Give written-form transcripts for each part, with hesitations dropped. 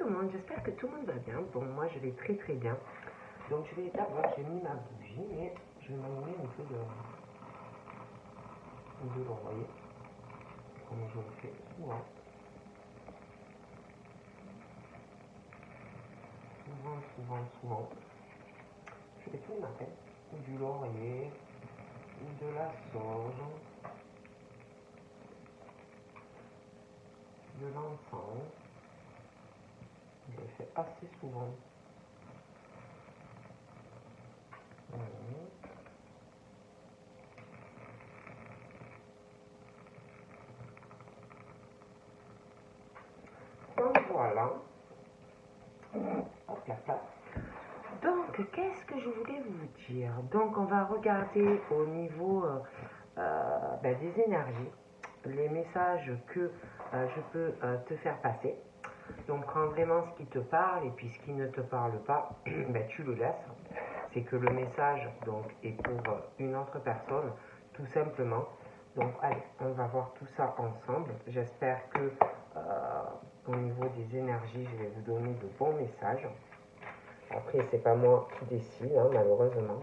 le monde, j'espère que tout le monde va bien. Bon, moi je vais très très bien. Donc je vais d'abord, j'ai mis ma bougie, mais je vais m'allumer un peu de l'oreiller, comme je le fais souvent. Souvent. Je fais tout le matin, du laurier, de la sauge, de l'encens. Je le fais assez souvent. Donc voilà. Hop là. Donc, qu'est-ce que je voulais vous dire? Donc, on va regarder au niveau des énergies, les messages que je peux te faire passer. Donc, prends vraiment ce qui te parle et puis ce qui ne te parle pas, tu le laisses. C'est que le message donc, est pour une autre personne, tout simplement. Donc, allez, on va voir tout ça ensemble. J'espère que au niveau des énergies, je vais vous donner de bons messages. Après, c'est pas moi qui décide, hein, malheureusement.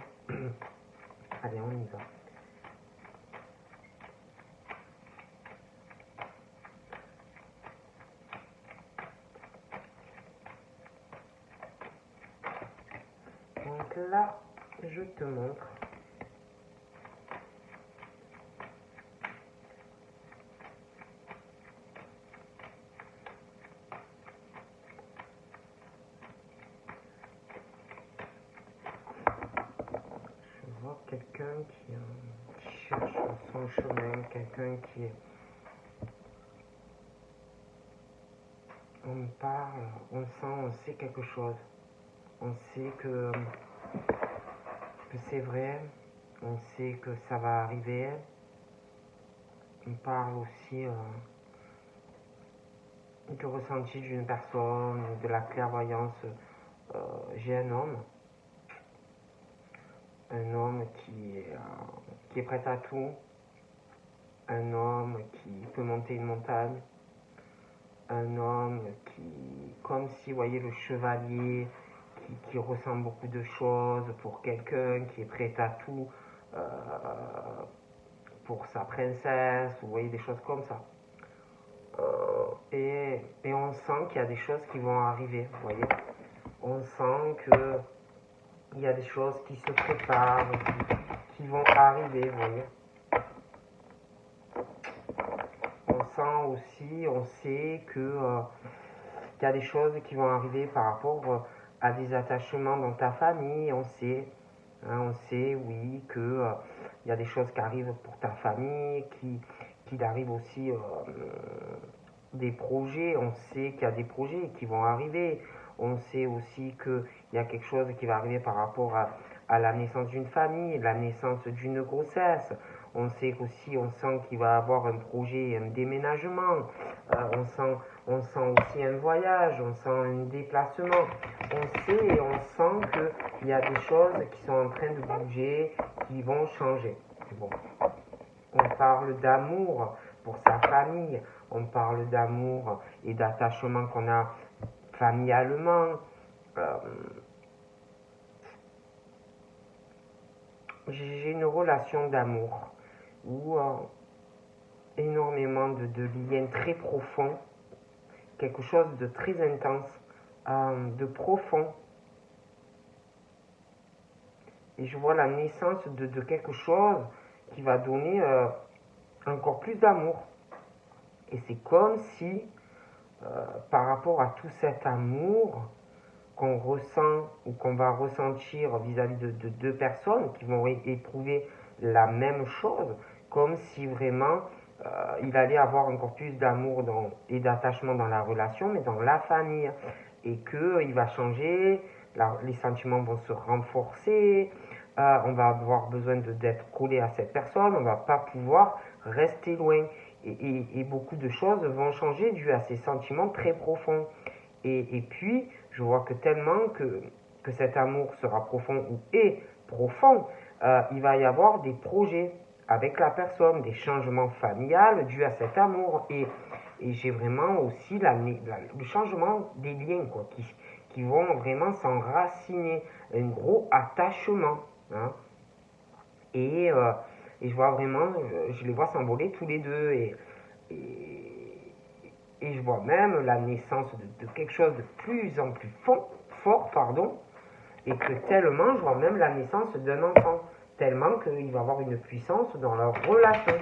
Allez, on y va. Donc là, je te montre. Je vois quelqu'un qui cherche son chemin, quelqu'un qui est... On parle, on sent, on sait quelque chose. On sait que c'est vrai, on sait que ça va arriver. On parle aussi du ressenti d'une personne, de la clairvoyance. J'ai un homme qui est prêt à tout, un homme qui peut monter une montagne, un homme qui, comme si, vous voyez, le chevalier qui ressent beaucoup de choses pour quelqu'un, qui est prêt à tout pour sa princesse, vous voyez, des choses comme ça. Et on sent qu'il y a des choses qui vont arriver, vous voyez. On sent qu'il y a des choses qui se préparent, qui vont arriver, vous voyez. On sent aussi, on sait qu'il y a des choses qui vont arriver par rapport à des attachements dans ta famille. On sait, oui, qu'il y a des choses qui arrivent pour ta famille, qu'il arrive aussi des projets. On sait qu'il y a des projets qui vont arriver. On sait aussi qu'il y a quelque chose qui va arriver par rapport à la naissance d'une famille, la naissance d'une grossesse. On sait aussi, on sent qu'il va y avoir un projet, un déménagement. On sent aussi un voyage, on sent un déplacement. On sait et on sent qu'il y a des choses qui sont en train de bouger, qui vont changer. Bon. On parle d'amour pour sa famille, on parle d'amour et d'attachement qu'on a familialement. J'ai une relation d'amour où énormément de liens très profonds, quelque chose de très intense, de profond. Et je vois la naissance de quelque chose qui va donner encore plus d'amour. Et c'est comme si, par rapport à tout cet amour qu'on ressent ou qu'on va ressentir vis-à-vis de deux personnes qui vont éprouver la même chose, comme si vraiment il allait avoir encore plus d'amour et d'attachement dans la relation, mais dans la famille. Et qu'il va changer, les sentiments vont se renforcer, on va avoir besoin d'être collé à cette personne, on ne va pas pouvoir rester loin. Et beaucoup de choses vont changer dû à ces sentiments très profonds. Et puis, je vois que tellement que cet amour sera profond ou est profond, il va y avoir des projets avec la personne, des changements familiales dus à cet amour. Et j'ai vraiment aussi le changement des liens, quoi, qui vont vraiment s'enraciner, un gros attachement. Hein. Et, euh, et je vois vraiment, je les vois s'envoler tous les deux. Et, et je vois même la naissance de quelque chose de plus en plus fort, pardon, et que tellement, je vois même la naissance d'un enfant, tellement qu'il va avoir une puissance dans leur relation.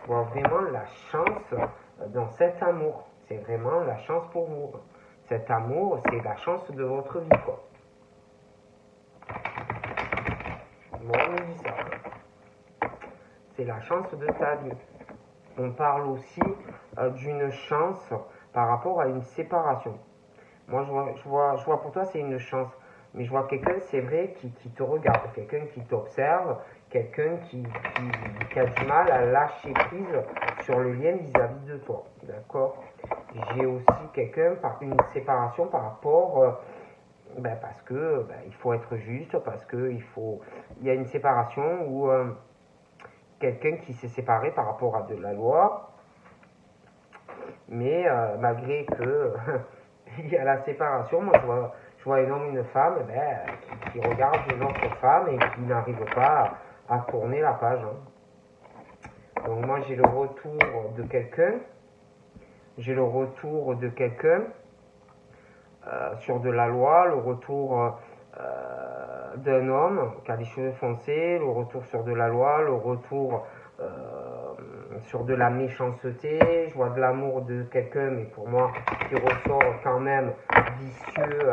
Je vois vraiment la chance dans cet amour. C'est vraiment la chance pour vous. Cet amour, c'est la chance de votre vie, quoi. Moi, on me dit ça. C'est la chance de ta vie. On parle aussi d'une chance par rapport à une séparation. Moi, je vois pour toi, c'est une chance. Mais je vois quelqu'un, c'est vrai, qui te regarde, quelqu'un qui t'observe, quelqu'un qui a du mal à lâcher prise sur le lien vis-à-vis de toi. D'accord. J'ai aussi quelqu'un par une séparation par rapport, parce que il faut être juste, parce que il y a une séparation où quelqu'un qui s'est séparé par rapport à de la loi, mais malgré que il y a la séparation, moi je vois un homme, une femme qui regarde une autre femme et qui n'arrive pas à tourner la page. Hein. Donc moi j'ai le retour de quelqu'un, sur de la loi, le retour d'un homme qui a les cheveux foncés, le retour sur de la loi, le retour sur de la méchanceté, je vois de l'amour de quelqu'un, mais pour moi, qui ressort quand même vicieux,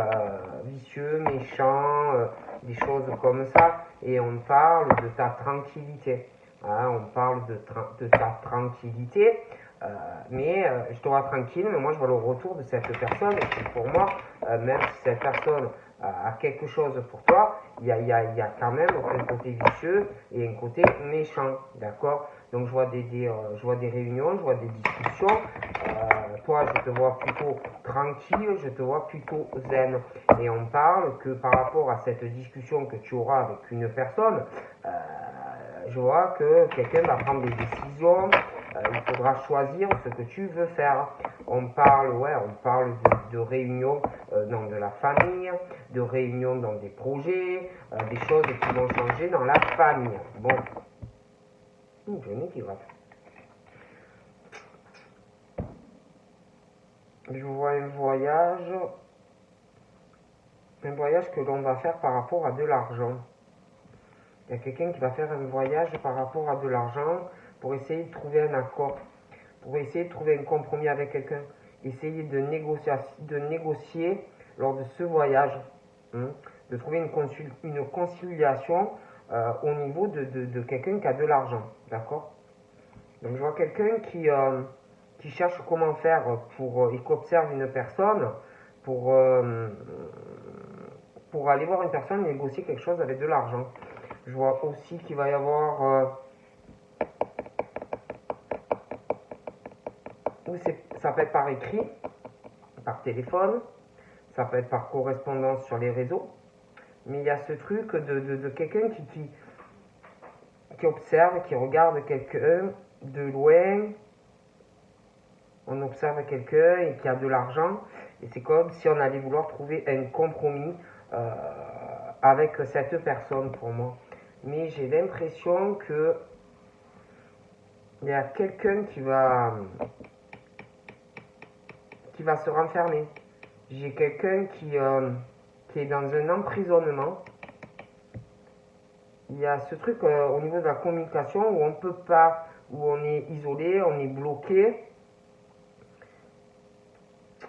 méchant, des choses comme ça, et on parle de ta tranquillité. Hein, on parle de ta tranquillité, mais je te vois tranquille, mais moi je vois le retour de cette personne, et pour moi, même si cette personne a quelque chose pour toi, il y a quand même un côté vicieux et un côté méchant, d'accord. Donc je vois des réunions, je vois des discussions, toi je te vois plutôt tranquille, je te vois plutôt zen, et on parle que par rapport à cette discussion que tu auras avec une personne, je vois que quelqu'un va prendre des décisions, il faudra choisir ce que tu veux faire. On parle de réunions dans de la famille, de réunions dans des projets, des choses qui vont changer dans la famille. Bon, je n'ai qui va. Je vois un voyage que l'on va faire par rapport à de l'argent. Il y a quelqu'un qui va faire un voyage par rapport à de l'argent pour essayer de trouver un accord, pour essayer de trouver un compromis avec quelqu'un, essayer de négocier lors de ce voyage, hein, de trouver une conciliation au niveau de quelqu'un qui a de l'argent, d'accord. Donc je vois quelqu'un qui cherche comment faire et qui observe une personne pour, euh, pour aller voir une personne négocier quelque chose avec de l'argent. Je vois aussi qu'il va y avoir ça peut être par écrit, par téléphone, ça peut être par correspondance sur les réseaux, mais il y a ce truc de quelqu'un qui observe, qui regarde quelqu'un de loin, on observe quelqu'un et qui a de l'argent, et c'est comme si on allait vouloir trouver un compromis avec cette personne pour moi. Mais j'ai l'impression que il y a quelqu'un qui va se renfermer. J'ai quelqu'un qui est dans un emprisonnement. Il y a ce truc au niveau de la communication où on peut pas, où on est isolé, on est bloqué.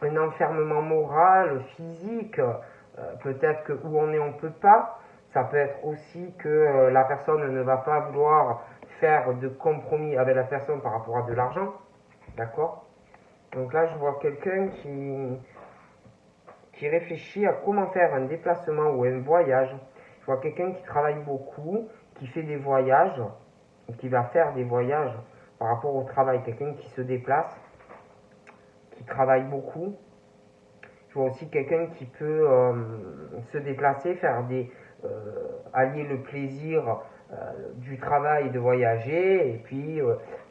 Un enfermement moral, physique, peut-être que où on est, on peut pas. Ça peut être aussi que la personne ne va pas vouloir faire de compromis avec la personne par rapport à de l'argent. D'accord. Donc là, je vois quelqu'un qui réfléchit à comment faire un déplacement ou un voyage. Je vois quelqu'un qui travaille beaucoup, qui fait des voyages, qui va faire des voyages par rapport au travail. Quelqu'un qui se déplace, qui travaille beaucoup. Je vois aussi quelqu'un qui peut se déplacer, allier le plaisir du travail de voyager, et puis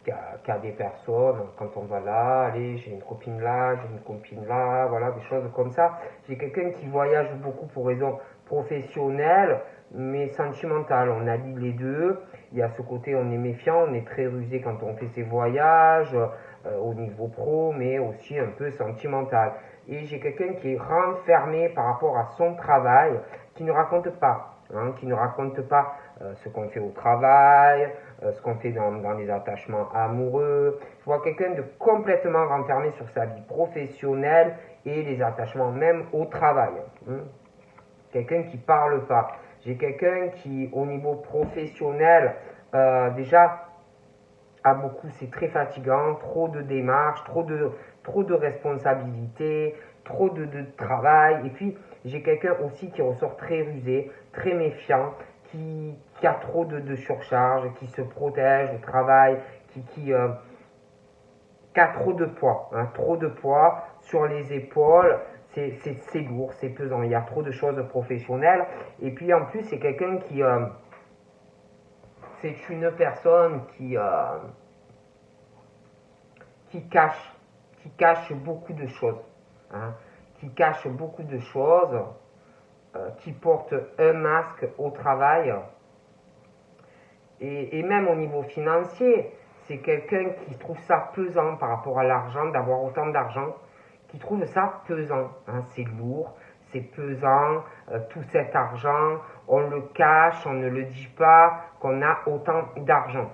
qu'il y a des personnes, quand on va là, allez, j'ai une copine là, j'ai une copine là, voilà, des choses comme ça. J'ai quelqu'un qui voyage beaucoup pour raisons professionnelles, mais sentimentales. On allie les deux. Il y a ce côté, on est méfiant, on est très rusé quand on fait ses voyages, au niveau pro, mais aussi un peu sentimental. Et j'ai quelqu'un qui est renfermé par rapport à son travail, qui ne raconte pas, qui ne raconte pas ce qu'on fait au travail, ce qu'on fait dans les attachements amoureux. Je vois quelqu'un de complètement renfermé sur sa vie professionnelle et les attachements même au travail. Quelqu'un qui parle pas. J'ai quelqu'un qui, au niveau professionnel, déjà a beaucoup, c'est très fatigant, trop de démarches, trop de responsabilités, trop de travail. Et puis, j'ai quelqu'un aussi qui ressort très rusé, très méfiant, qui a trop de surcharge, qui se protège au travail, qui a trop de poids sur les épaules. C'est lourd, c'est pesant, il y a trop de choses professionnelles. Et puis en plus, c'est quelqu'un c'est une personne qui cache beaucoup de choses, qui cache beaucoup de choses, qui porte un masque au travail. Et même au niveau financier, c'est quelqu'un qui trouve ça pesant par rapport à l'argent, d'avoir autant d'argent, qui trouve ça pesant. C'est lourd, c'est pesant, tout cet argent, on le cache, on ne le dit pas qu'on a autant d'argent.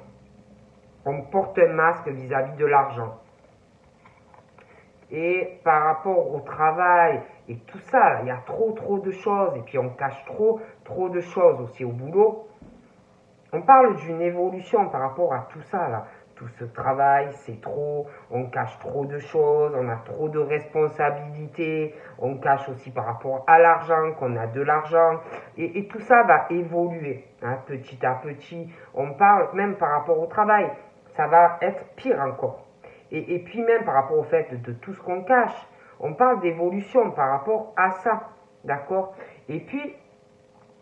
On porte un masque vis-à-vis de l'argent. Et par rapport au travail et tout ça, il y a trop de choses. Et puis on cache trop de choses aussi au boulot. On parle d'une évolution par rapport à tout ça, là. Tout ce travail, c'est trop, on cache trop de choses, on a trop de responsabilités, on cache aussi par rapport à l'argent, qu'on a de l'argent, et tout ça va évoluer, petit à petit. On parle même par rapport au travail, ça va être pire encore. Et puis même par rapport au fait de tout ce qu'on cache, on parle d'évolution par rapport à ça, d'accord? Et puis,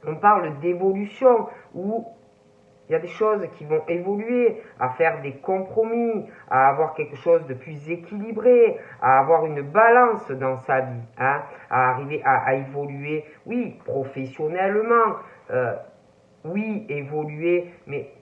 on parle d'évolution où il y a des choses qui vont évoluer, à faire des compromis, à avoir quelque chose de plus équilibré, à avoir une balance dans sa vie, à arriver à évoluer, oui, professionnellement, oui, évoluer, mais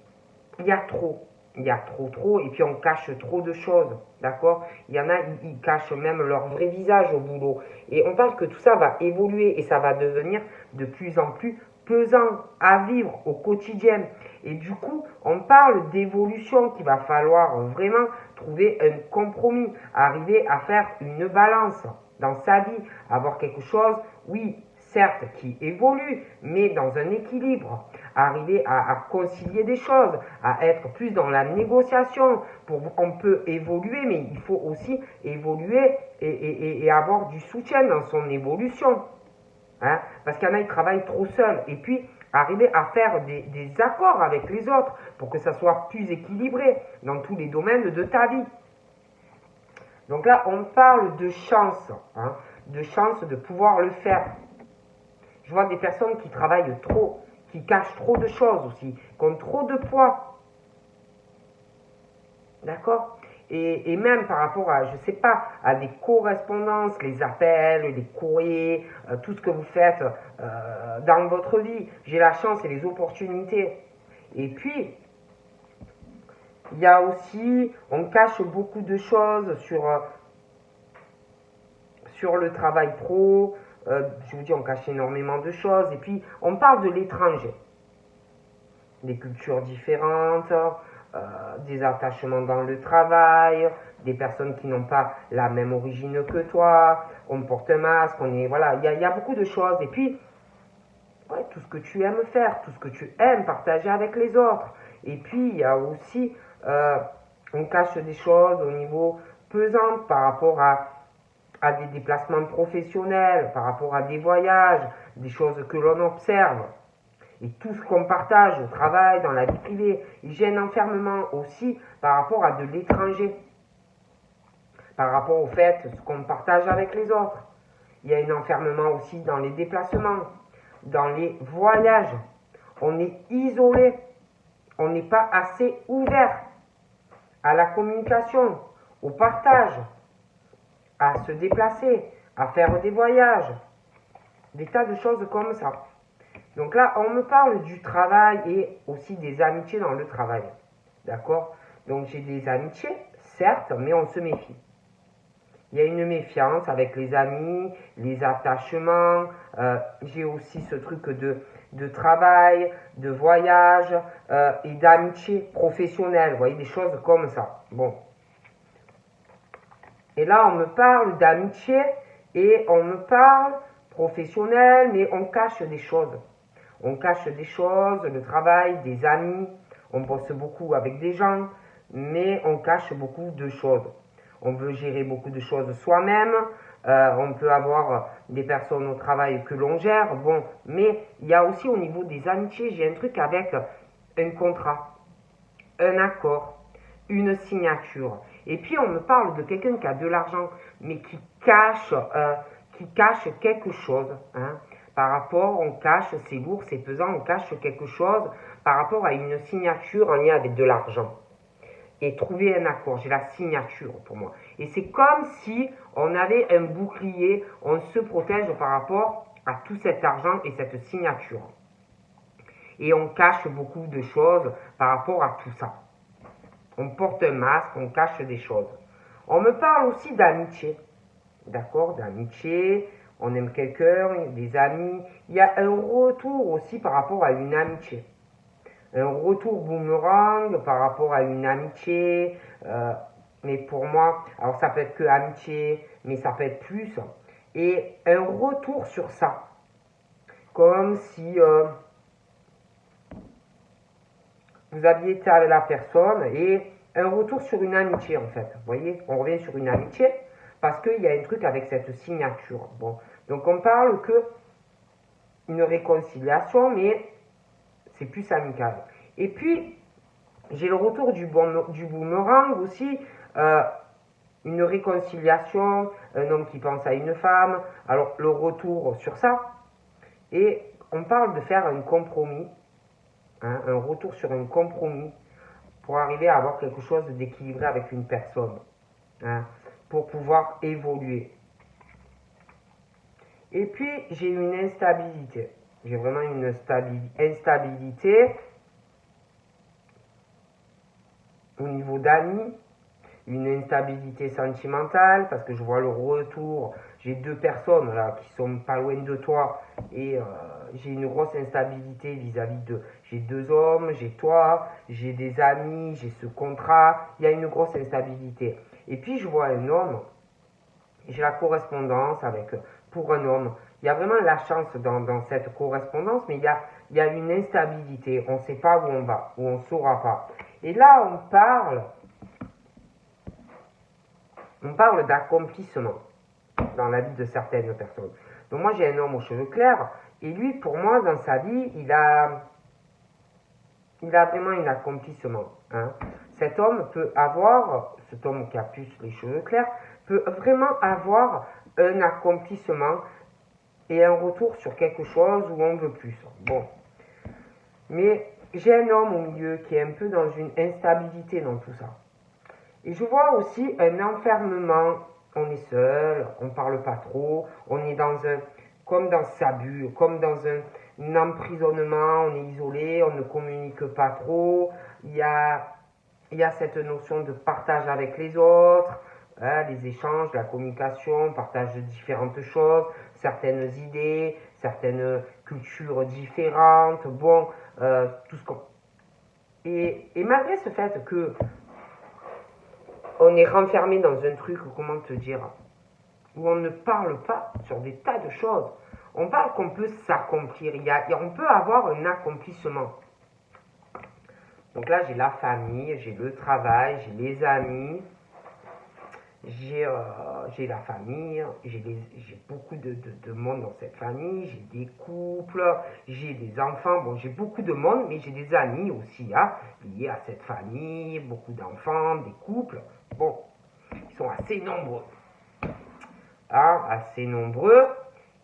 il y a trop, et puis on cache trop de choses, d'accord? Il y en a, ils cachent même leur vrai visage au boulot, et on parle que tout ça va évoluer, et ça va devenir de plus en plus pesant à vivre au quotidien. Et du coup, on parle d'évolution qu'il va falloir vraiment trouver un compromis, arriver à faire une balance dans sa vie, avoir quelque chose, oui, certes, qui évolue, mais dans un équilibre, arriver à concilier des choses, à être plus dans la négociation. On peut évoluer, mais il faut aussi évoluer et avoir du soutien dans son évolution. Parce qu'il y en a, ils travaillent trop seuls. Et puis, arriver à faire des accords avec les autres pour que ça soit plus équilibré dans tous les domaines de ta vie. Donc là, on parle de chance, de chance de pouvoir le faire. Je vois des personnes qui travaillent trop, qui cachent trop de choses aussi, qui ont trop de poids. D'accord? Et même par rapport à, je sais pas, à des correspondances, les appels, les courriers, tout ce que vous faites dans votre vie. J'ai la chance et les opportunités. Et puis, il y a aussi, on cache beaucoup de choses sur le travail pro. Je vous dis, on cache énormément de choses. Et puis, on parle de l'étranger. Des cultures différentes, des attachements dans le travail, des personnes qui n'ont pas la même origine que toi, on porte un masque, voilà, il y a beaucoup de choses. Et puis, ouais, tout ce que tu aimes faire, tout ce que tu aimes partager avec les autres. Et puis, il y a aussi, on cache des choses au niveau pesant par rapport à des déplacements professionnels, par rapport à des voyages, des choses que l'on observe. Et tout ce qu'on partage au travail, dans la vie privée, j'ai un enfermement aussi par rapport à de l'étranger, par rapport au fait, ce qu'on partage avec les autres. Il y a un enfermement aussi dans les déplacements, dans les voyages. On est isolé, on n'est pas assez ouvert à la communication, au partage, à se déplacer, à faire des voyages, des tas de choses comme ça. Donc là, on me parle du travail et aussi des amitiés dans le travail. D'accord? Donc j'ai des amitiés, certes, mais on se méfie. Il y a une méfiance avec les amis, les attachements. J'ai aussi ce truc de travail, de voyage et d'amitié professionnelle. Vous voyez, des choses comme ça. Bon. Et là, on me parle d'amitié et on me parle professionnel, mais on cache des choses. On cache des choses, le travail, des amis. On bosse beaucoup avec des gens, mais on cache beaucoup de choses. On veut gérer beaucoup de choses soi-même. On peut avoir des personnes au travail que l'on gère. Bon, mais il y a aussi au niveau des amitiés, j'ai un truc avec un contrat, un accord, une signature. Et puis on me parle de quelqu'un qui a de l'argent, mais qui cache quelque chose. Hein. Par rapport, on cache, c'est lourd, c'est pesant, on cache quelque chose par rapport à une signature en lien avec de l'argent. Et trouver un accord, j'ai la signature pour moi. Et c'est comme si on avait un bouclier, on se protège par rapport à tout cet argent et cette signature. Et on cache beaucoup de choses par rapport à tout ça. On porte un masque, on cache des choses. On me parle aussi d'amitié. D'accord, d'amitié, on aime quelqu'un, des amis. Il y a un retour aussi par rapport à une amitié. Un retour boomerang par rapport à une amitié. Mais pour moi, alors ça peut être que amitié, mais ça peut être plus. Et un retour sur ça. Comme si vous aviez été avec la personne et un retour sur une amitié en fait. Vous voyez, on revient sur une amitié parce qu'il y a un truc avec cette signature. Bon, donc on parle que une réconciliation, mais c'est plus amical. Et puis, j'ai le retour du boomerang aussi, une réconciliation, un homme qui pense à une femme, alors le retour sur ça, et on parle de faire un compromis, hein, un retour sur un compromis, pour arriver à avoir quelque chose d'équilibré avec une personne, hein, pour pouvoir évoluer. Et puis, j'ai une instabilité. J'ai vraiment une instabilité au niveau d'amis, une instabilité sentimentale, parce que je vois le retour. J'ai deux personnes là qui sont pas loin de toi et j'ai une grosse instabilité vis-à-vis de. J'ai deux hommes, j'ai toi, j'ai des amis, j'ai ce contrat. Il y a une grosse instabilité. Et puis je vois un homme, j'ai la correspondance avec. Pour un homme, il y a vraiment la chance dans cette correspondance, mais il y a une instabilité. On ne sait pas où on va, où on ne saura pas. Et là, on parle d'accomplissement dans la vie de certaines personnes. Donc moi, j'ai un homme aux cheveux clairs, et lui, pour moi, dans sa vie, il a vraiment un accomplissement. Hein. Cet homme qui a plus les cheveux clairs, peut vraiment avoir un accomplissement et un retour sur quelque chose où on veut plus. Bon. Mais j'ai un homme au milieu qui est un peu dans une instabilité dans tout ça. Et je vois aussi un enfermement. On est seul, on ne parle pas trop, on est comme dans sa bulle, comme dans un emprisonnement, on est isolé, on ne communique pas trop. Il y a cette notion de partage avec les autres, hein, les échanges, la communication, partage de différentes choses, certaines idées, certaines cultures différentes, bon, tout ce qu'on... Et malgré ce fait que on est renfermé dans un truc, comment te dire, où on ne parle pas sur des tas de choses. On parle qu'on peut s'accomplir, on peut avoir un accomplissement. Donc là, j'ai la famille, j'ai le travail, j'ai les amis, j'ai la famille, j'ai beaucoup de monde dans cette famille, j'ai des couples, j'ai des enfants, bon, j'ai beaucoup de monde, mais j'ai des amis aussi, hein, liés à cette famille, beaucoup d'enfants, des couples, bon, ils sont assez nombreux, hein, assez nombreux.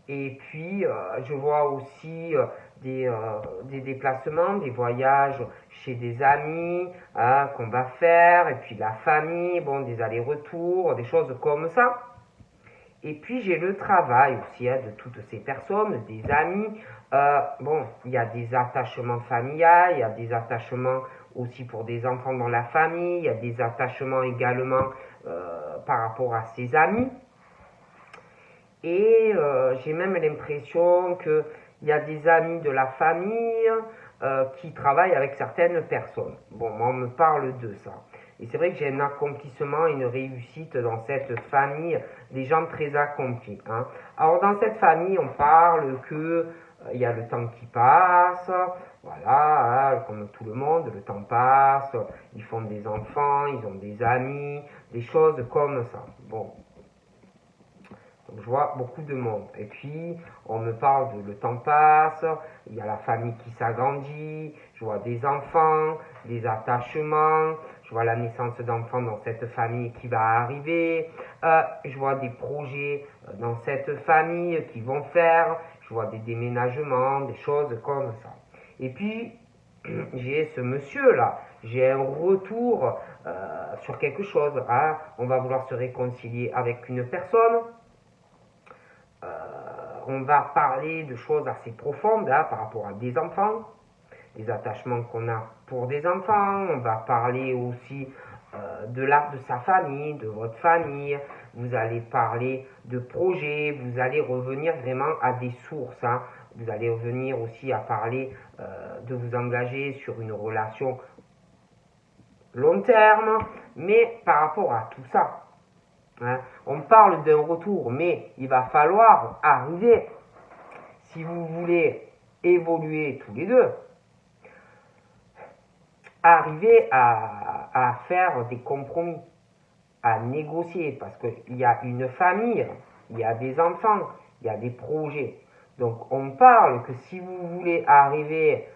Et puis, je vois aussi des déplacements, des voyages chez des amis hein, qu'on va faire, et puis la famille, bon, des allers-retours, des choses comme ça. Et puis j'ai le travail aussi hein, de toutes ces personnes, des amis. Bon, il y a des attachements familiaux, il y a des attachements aussi pour des enfants dans la famille, il y a des attachements également par rapport à ses amis. Et j'ai même l'impression qu'il y a des amis de la famille qui travaillent avec certaines personnes. Bon, moi, on me parle de ça. Et c'est vrai que j'ai un accomplissement, une réussite dans cette famille, des gens très accomplis. Hein. Alors, dans cette famille, on parle que il y a le temps qui passe, voilà, hein, comme tout le monde, le temps passe, ils font des enfants, ils ont des amis, des choses comme ça. Bon, donc, je vois beaucoup de monde. Et puis, on me parle de le temps passe, il y a la famille qui s'agrandit, je vois des enfants, des attachements, je vois la naissance d'enfants dans cette famille qui va arriver, je vois des projets dans cette famille qui vont faire, je vois des déménagements, des choses comme ça. Et puis, j'ai ce monsieur-là, j'ai un retour sur quelque chose. Hein. On va vouloir se réconcilier avec une personne. On va parler de choses assez profondes hein, par rapport à des enfants, des attachements qu'on a pour des enfants. On va parler aussi de sa famille, de votre famille. Vous allez parler de projets, vous allez revenir vraiment à des sources. Hein. Vous allez revenir aussi à parler de vous engager sur une relation long terme, mais par rapport à tout ça. Hein, on parle d'un retour, mais il va falloir arriver, si vous voulez évoluer tous les deux, arriver à faire des compromis, à négocier, parce qu'il y a une famille, il y a des enfants, il y a des projets. Donc on parle que si vous voulez arriver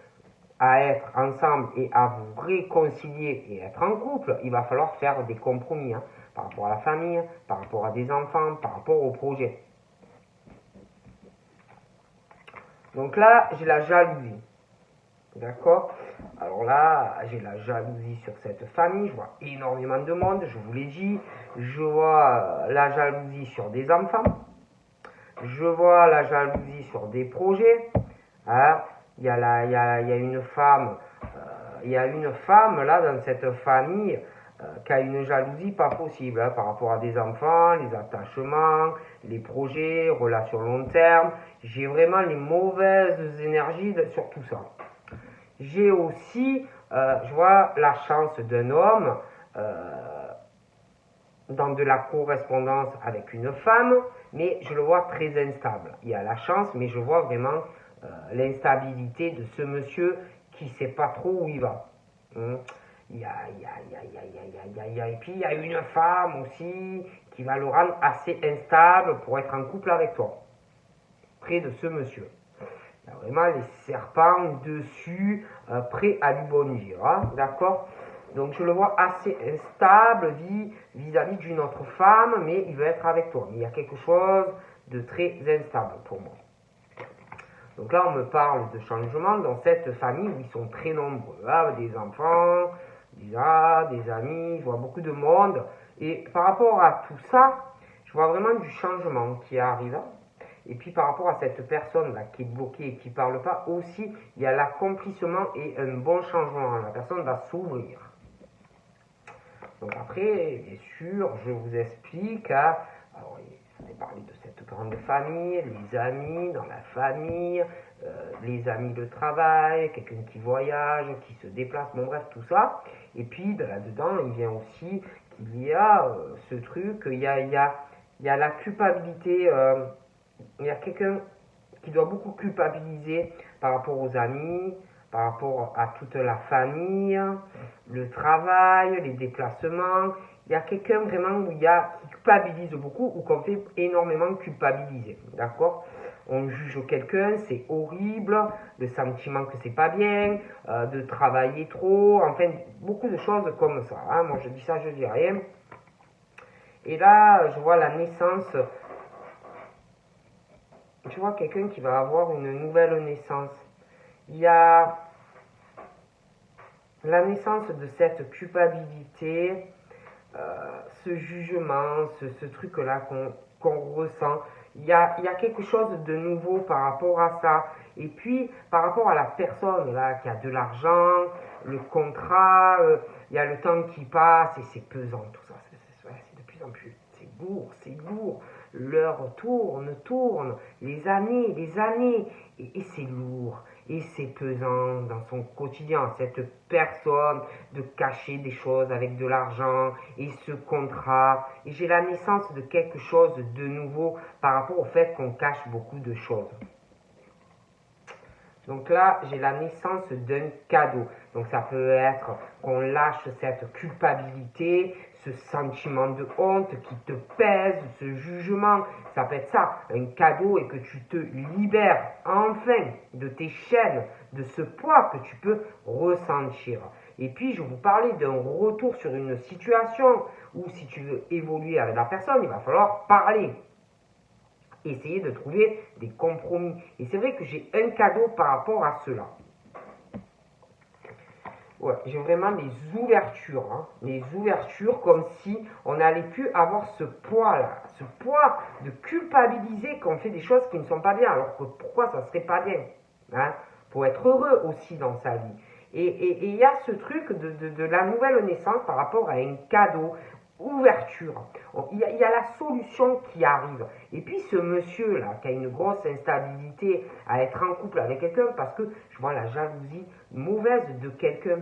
à être ensemble et à vous réconcilier et être en couple, il va falloir faire des compromis hein, par rapport à la famille, par rapport à des enfants, par rapport au projet. Donc là, j'ai la jalousie. D'accord? Alors là, j'ai la jalousie sur cette famille. Je vois énormément de monde, je vous l'ai dit. Je vois la jalousie sur des enfants. Je vois la jalousie sur des projets. Hein? Il y a une femme, il y a une femme là dans cette famille qui a une jalousie pas possible hein, par rapport à des enfants, les attachements, les projets, relations long terme. J'ai vraiment les mauvaises énergies sur tout ça. J'ai aussi, je vois la chance d'un homme dans de la correspondance avec une femme, mais je le vois très instable. Il y a la chance, mais je vois vraiment l'instabilité de ce monsieur qui ne sait pas trop où il va. Et puis il y a une femme aussi qui va le rendre assez instable pour être en couple avec toi, près de ce monsieur. Il y a vraiment les serpents dessus, prêts à lui bondir, hein, d'accord? Donc je le vois assez instable vis-à-vis d'une autre femme, mais il veut être avec toi. Mais il y a quelque chose de très instable pour moi. Donc là, on me parle de changement dans cette famille où ils sont très nombreux. Hein, des enfants, des amis, je vois beaucoup de monde. Et par rapport à tout ça, je vois vraiment du changement qui arrive. Et puis par rapport à cette personne-là qui est bloquée et qui ne parle pas, aussi, il y a l'accomplissement et un bon changement. La personne va s'ouvrir. Donc après, bien sûr, je vous explique. Hein, alors, je vous ai parlé de cette grande famille, les amis dans la famille, les amis de travail, quelqu'un qui voyage, qui se déplace, bon bref, tout ça. Et puis là-dedans, il vient aussi qu'il y a ce truc, il y a la culpabilité, il y a quelqu'un qui doit beaucoup culpabiliser par rapport aux amis, par rapport à toute la famille, le travail, les déplacements. Il y a quelqu'un vraiment qui culpabilise beaucoup ou qu'on fait énormément culpabiliser. D'accord? On juge quelqu'un, c'est horrible, le sentiment que c'est pas bien, de travailler trop, enfin, beaucoup de choses comme ça. Hein. Moi, je dis ça, je dis rien. Et là, je vois la naissance. Je vois quelqu'un qui va avoir une nouvelle naissance. il y a la naissance de cette culpabilité, ce jugement, ce truc-là qu'on ressent. Il y a quelque chose de nouveau par rapport à ça. Et puis, par rapport à la personne là, qui a de l'argent, le contrat, il y a le temps qui passe et c'est pesant tout ça. C'est de plus en plus. C'est lourd, c'est lourd. L'heure tourne, les années, et c'est lourd. Et c'est pesant dans son quotidien, cette personne de cacher des choses avec de l'argent et ce contrat. Et j'ai la naissance de quelque chose de nouveau par rapport au fait qu'on cache beaucoup de choses. Donc là, j'ai la naissance d'un cadeau. Donc ça peut être qu'on lâche cette culpabilité, ce sentiment de honte qui te pèse, ce jugement. Ça peut être ça, un cadeau et que tu te libères enfin de tes chaînes, de ce poids que tu peux ressentir. Et puis, je vous parlais d'un retour sur une situation où si tu veux évoluer avec la personne, il va falloir parler. Essayer de trouver des compromis. Et c'est vrai que j'ai un cadeau par rapport à cela. Ouais, j'ai vraiment les ouvertures, les ouvertures comme si on n'allait plus avoir ce poids-là, ce poids de culpabiliser qu'on fait des choses qui ne sont pas bien, alors que pourquoi ça serait pas bien, pour être heureux aussi dans sa vie. Et il y a ce truc de la nouvelle naissance par rapport à un cadeau, ouverture. Il y a la solution qui arrive. Et puis ce monsieur-là, qui a une grosse instabilité à être en couple avec quelqu'un, parce que je vois la jalousie mauvaise de quelqu'un.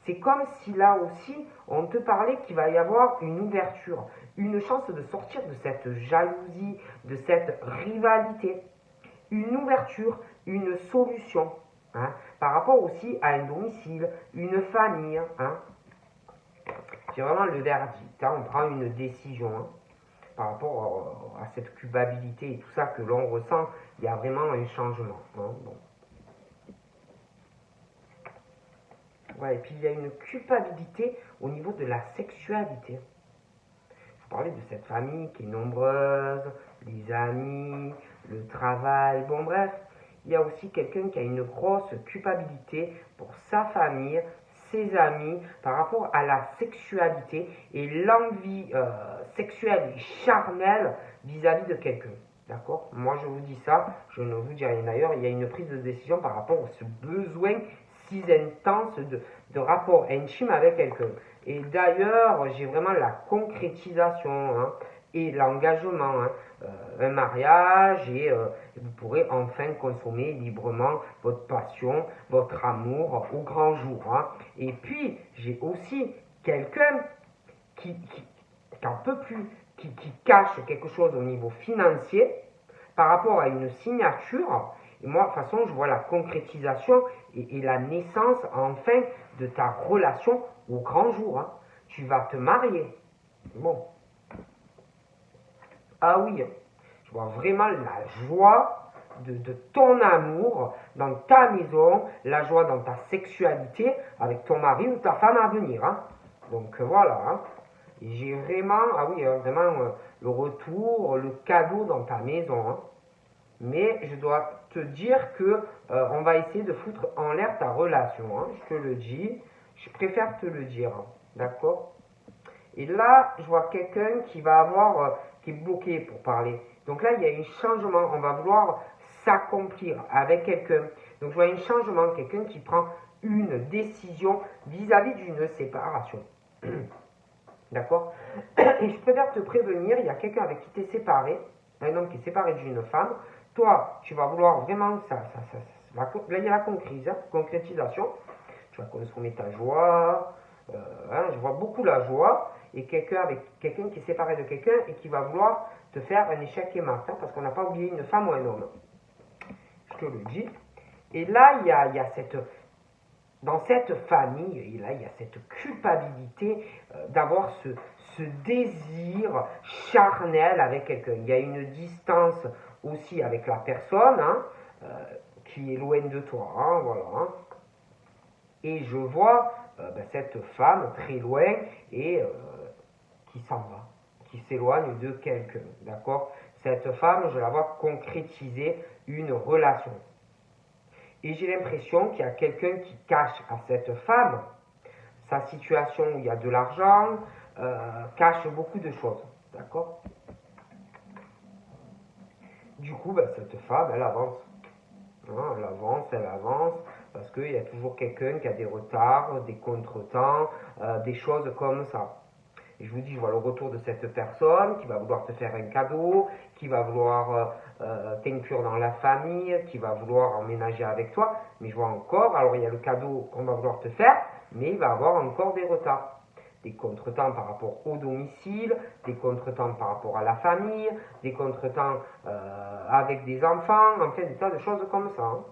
C'est comme si là aussi, on te parlait qu'il va y avoir une ouverture, une chance de sortir de cette jalousie, de cette rivalité. Une ouverture, une solution. Par rapport aussi à un domicile, une famille. C'est vraiment le verdict. On prend une décision par rapport à cette culpabilité et tout ça que l'on ressent. Il y a vraiment un changement. Bon. Ouais, et puis il y a une culpabilité au niveau de la sexualité. Je vous parlais de cette famille qui est nombreuse, les amis, le travail, bon bref. Il y a aussi quelqu'un qui a une grosse culpabilité pour sa famille, ses amis, par rapport à la sexualité et l'envie sexuelle et charnelle vis-à-vis de quelqu'un. D'accord? Moi, je vous dis ça, je ne vous dis rien d'ailleurs. Il y a une prise de décision par rapport à ce besoin si intense de rapport intime avec quelqu'un. Et d'ailleurs, j'ai vraiment la concrétisation et l'engagement. Un mariage et vous pourrez enfin consommer librement votre passion, votre amour au grand jour. Et puis, j'ai aussi quelqu'un qui n'en peut plus, qui cache quelque chose au niveau financier par rapport à une signature. Et moi, de toute façon, je vois la concrétisation et la naissance enfin de ta relation au grand jour. Tu vas te marier. Bon. Ah oui, je vois vraiment la joie de ton amour dans ta maison, la joie dans ta sexualité avec ton mari ou ta femme à venir. Donc voilà. J'ai vraiment, vraiment le retour, le cadeau dans ta maison. Mais je dois te dire que on va essayer de foutre en l'air ta relation. Je te le dis. Je préfère te le dire. D'accord? Et là, je vois quelqu'un qui va avoir, qui est bloqué pour parler. Donc là, il y a un changement. On va vouloir s'accomplir avec quelqu'un. Donc je vois un changement, quelqu'un qui prend une décision vis-à-vis d'une séparation. D'accord? Et je préfère te prévenir, il y a quelqu'un avec qui tu es séparé, un homme qui est séparé d'une femme. Toi, tu vas vouloir vraiment là, il y a la concrétisation. Tu vas consommer ta joie. Je vois beaucoup la joie. Et quelqu'un qui est séparé de quelqu'un et qui va vouloir te faire un échec et mat, parce qu'on n'a pas oublié une femme ou un homme. Je te le dis. Et là, il y a cette... Dans cette famille, et là, il y a cette culpabilité d'avoir ce désir charnel avec quelqu'un. Il y a une distance aussi avec la personne qui est loin de toi. Voilà. Et je vois cette femme très loin et qui s'en va, qui s'éloigne de quelqu'un. D'accord? Cette femme, je la vois concrétiser une relation. Et j'ai l'impression qu'il y a quelqu'un qui cache à cette femme sa situation où il y a de l'argent, cache beaucoup de choses. D'accord? Du coup, ben, cette femme, elle avance. Hein, elle avance, parce qu'il y a toujours quelqu'un qui a des retards, des contretemps, des choses comme ça. Et je vous dis, je vois le retour de cette personne qui va vouloir te faire un cadeau, qui va vouloir t'inclure dans la famille, qui va vouloir emménager avec toi. Mais je vois encore, alors il y a le cadeau qu'on va vouloir te faire, mais il va avoir encore des retards. Des contretemps par rapport au domicile, des contretemps par rapport à la famille, des contretemps avec des enfants, enfin des tas de choses comme ça. Hein.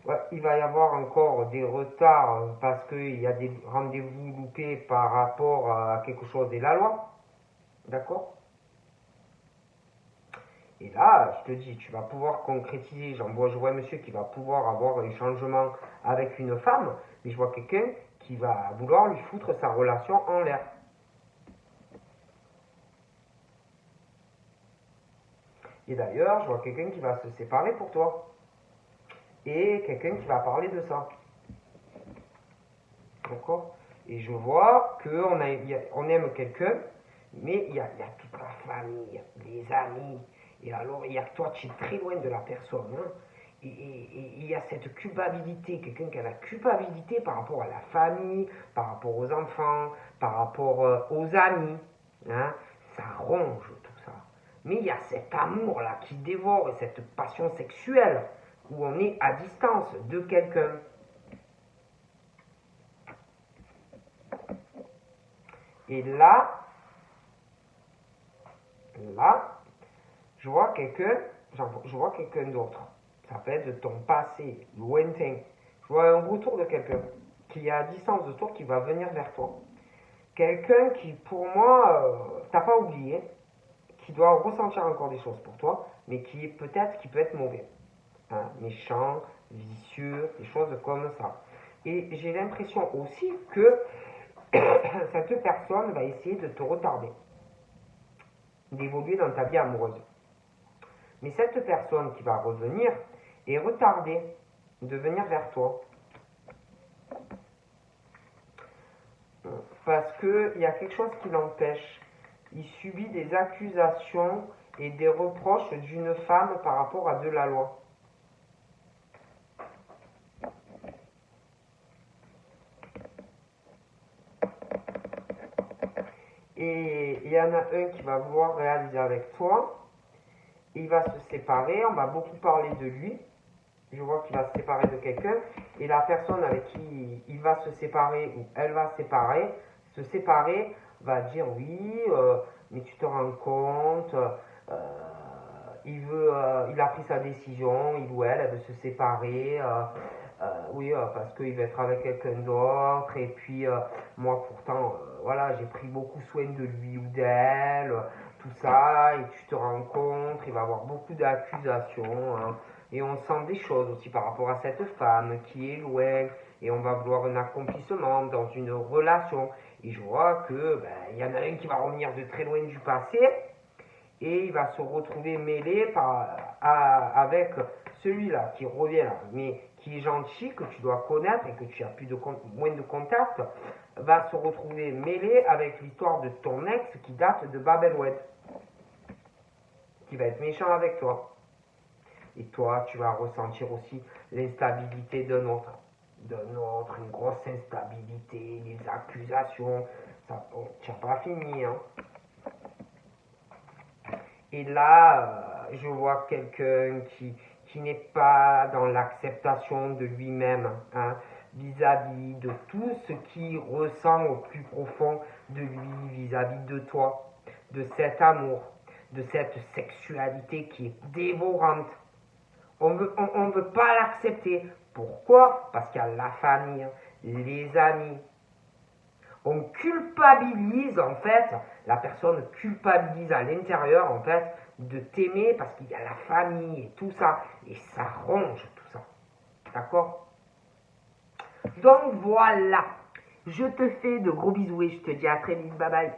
Ouais, il va y avoir encore des retards parce qu'il y a des rendez-vous loupés par rapport à quelque chose de la loi. D'accord? Et là, je te dis, tu vas pouvoir concrétiser. Je vois un monsieur qui va pouvoir avoir un changement avec une femme, mais je vois quelqu'un qui va vouloir lui foutre sa relation en l'air. Et d'ailleurs, je vois quelqu'un qui va se séparer pour toi. Et quelqu'un qui va parler de ça. D'accord? Et je vois qu'on aime quelqu'un, mais il y a toute la famille, les amis. Et alors, il y a que toi, tu es très loin de la personne. Hein? Et il y a cette culpabilité, quelqu'un qui a la culpabilité par rapport à la famille, par rapport aux enfants, par rapport aux amis. Hein? Ça ronge tout ça. Mais il y a cet amour-là qui dévore, et cette passion sexuelle, où on est à distance de quelqu'un. Et là, je vois quelqu'un d'autre. Ça peut être de ton passé, lointain. Je vois un retour de quelqu'un qui est à distance de toi, qui va venir vers toi. Quelqu'un qui, pour moi, t'as pas oublié, qui doit ressentir encore des choses pour toi, mais qui peut être mauvais. Hein, méchant, vicieux, des choses comme ça. Et j'ai l'impression aussi que cette personne va essayer de te retarder, d'évoluer dans ta vie amoureuse. Mais cette personne qui va revenir est retardée de venir vers toi. Parce qu'il y a quelque chose qui l'empêche. Il subit des accusations et des reproches d'une femme par rapport à de la loi. Et il y en a un qui va vouloir réaliser avec toi. Il va se séparer, on va beaucoup parler de lui. Je vois qu'il va se séparer de quelqu'un. Et la personne avec qui il va se séparer ou elle va se séparer va dire oui, mais tu te rends compte, il a pris sa décision, il ou elle veut se séparer, oui, parce qu'il va être avec quelqu'un d'autre, et puis moi pourtant, voilà, j'ai pris beaucoup soin de lui ou d'elle, tout ça, et tu te rends compte, il va avoir beaucoup d'accusations, hein, et on sent des choses aussi par rapport à cette femme qui est loin, et on va vouloir un accomplissement dans une relation, et je vois que ben, y en a un qui va revenir de très loin du passé, et il va se retrouver mêlé avec celui-là qui revient là, mais qui est gentil, que tu dois connaître et que tu as moins de contact, va se retrouver mêlé avec l'histoire de ton ex qui date de Babelwed, qui va être méchant avec toi. Et toi, tu vas ressentir aussi l'instabilité d'un autre, une grosse instabilité, des accusations, ça, tu n'as pas fini, hein. Et là, je vois quelqu'un qui n'est pas dans l'acceptation de lui-même, hein, vis-à-vis de tout ce qu'il ressent au plus profond de lui, vis-à-vis de toi, de cet amour, de cette sexualité qui est dévorante. On veut pas l'accepter. Pourquoi? Parce qu'il y a la famille, les amis, on culpabilise en fait, la personne culpabilise à l'intérieur en fait de t'aimer parce qu'il y a la famille et tout ça, et ça ronge tout ça. D'accord? Donc voilà, je te fais de gros bisous et je te dis à très vite, bye bye.